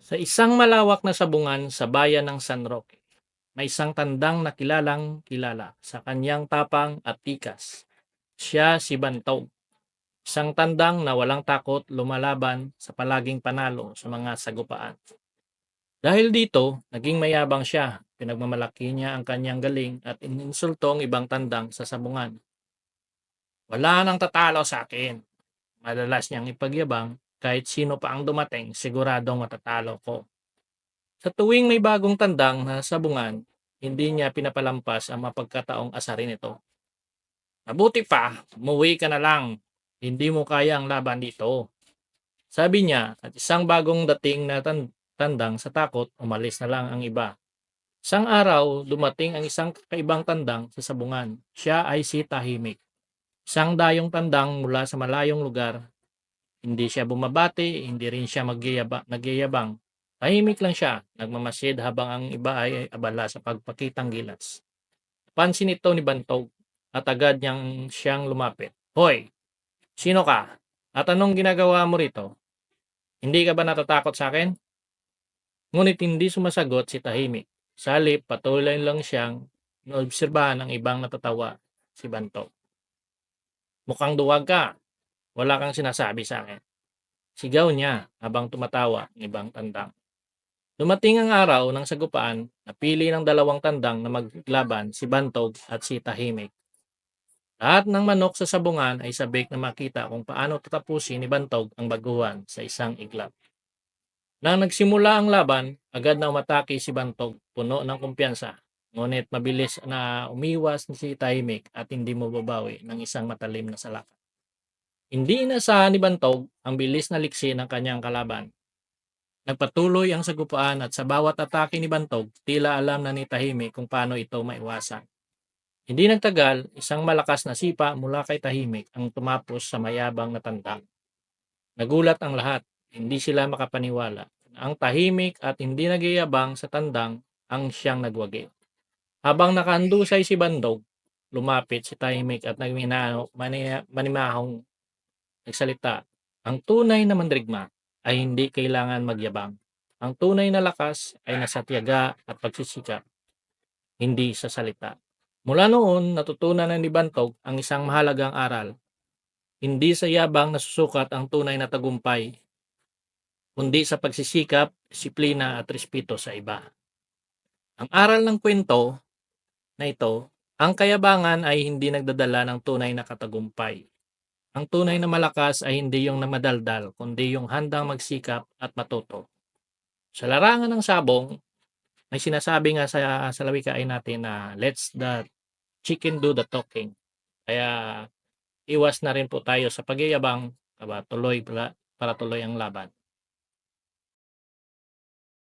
Sa isang malawak na sabungan sa bayan ng San Roque, may isang tandang na kilalang kilala sa kanyang tapang at tikas. Siya si Bantog, isang tandang na walang takot lumalaban sa palaging panalo sa mga sagupaan. Dahil dito, naging mayabang siya. Pinagmamalaki niya ang kanyang galing at ininsulto ang ibang tandang sa sabungan. Wala nang tatalo sa akin. Madalas niyang ipagyabang kahit sino pa ang dumating, siguradong matatalo ko. Sa tuwing may bagong tandang na sabungan, hindi niya pinapalampas ang mapagkataong asarin ito. Mabuti pa, umuwi ka na lang. Hindi mo kaya ang laban dito. Sabi niya at isang bagong dating na tandang sa takot, umalis na lang ang iba. Isang araw, dumating ang isang kakaibang tandang sa sabungan. Siya ay si Tahimik. Isang dayong tandang mula sa malayong lugar. Hindi siya bumabati, hindi rin siya nagyayabang. Tahimik lang siya, nagmamasid habang ang iba ay abala sa pagpakitang gilas. Pansin ito ni Bantog at agad niyang siyang lumapit. Hoy, sino ka? At anong ginagawa mo rito? Hindi ka ba natatakot sa akin? Ngunit hindi sumasagot si Tahimik. Sa halip, patuloy lang siyang naobserbahan ng ibang natatawa si Bantog. Mukhang duwag ka. Wala kang sinasabi sa akin. Sigaw niya habang tumatawa ng ibang tandang. Dumating ang araw ng sagupaan, napili ng dalawang tandang na maglaban, si Bantog at si Tahimik. Lahat ng manok sa sabungan ay sabik na makita kung paano tatapusin ni Bantog ang baguhan sa isang iglap. Nang nagsimula ang laban, agad na umatake si Bantog, puno ng kumpiyansa. Ngunit mabilis na umiwas si Tahimik at hindi mo babawi ng isang matalim na salak. Hindi inaasahan ni Bantog ang bilis na liksi ng kanyang kalaban. Nagpatuloy ang sagupaan at sa bawat atake ni Bantog, tila alam na ni Tahimik kung paano ito maiwasan. Hindi nagtagal, isang malakas na sipa mula kay Tahimik ang tumapos sa mayabang na tandang. Nagulat ang lahat, hindi sila makapaniwala. Ang Tahimik at hindi nagyayabang sa tandang ang siyang nagwagi. Habang nakahandusay si Bantog, lumapit si Tahimik at manimahong nagsalita. Ang tunay na mandirigma ay hindi kailangan magyabang. Ang tunay na lakas ay nasa tiyaga at pagsisikap, hindi sa salita. Mula noon, natutunan na ni Bantog ang isang mahalagang aral. Hindi sa yabang nasusukat ang tunay na tagumpay, kundi sa pagsisikap, disiplina at respeto sa iba. Ang aral ng kwento na ito, ang kayabangan ay hindi nagdadala ng tunay na katagumpay. Ang tunay na malakas ay hindi yung namadaldal, kundi yung handang magsikap at matuto. Sa larangan ng sabong, may sinasabi nga sa salawikain natin na let's the chicken do the talking. Kaya iwas na rin po tayo sa pagyayabang para tuloy ang laban.